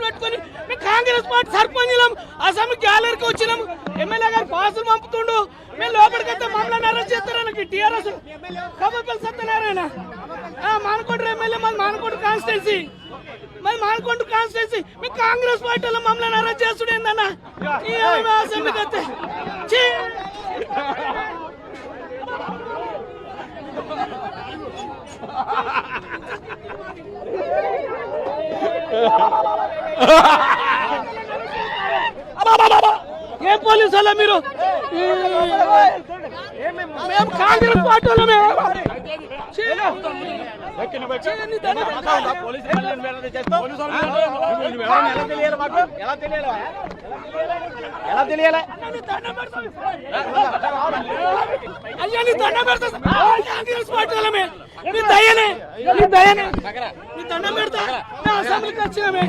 పెట్టుకొని మేము Congress party సర్పంచులం assembly గ్యాలరీకి వచ్చినాం. ఎమ్మెల్యే గారు పాసులు పంపుతుండు. మేము లోపలికైతే మమ్మల్ని అరెస్ట్ చేస్తారని టీఆర్ఎస్ కబపల్లి సత్యనారాయణ మానకొండ ఎమ్మెల్యే మాది మానకొండ కాన్స్టిట్యున్సీ మీ కాంగ్రెస్ పార్టీలో మమ్మల్ని అరెస్ట్ చేస్తుడు ఏందన్నా అసెంబ్లీకి వస్తే ఏ పోలీసు వాళ్ళ మీరు మేము కాంగ్రెస్ పార్టీలో ఎలా తెలియాలి అయ్యా నీ దండం పెడతా కాంగ్రెస్ పార్టీలో నీ దయనే నీ దండం పెడతా అసెంబ్లీకి వచ్చినామే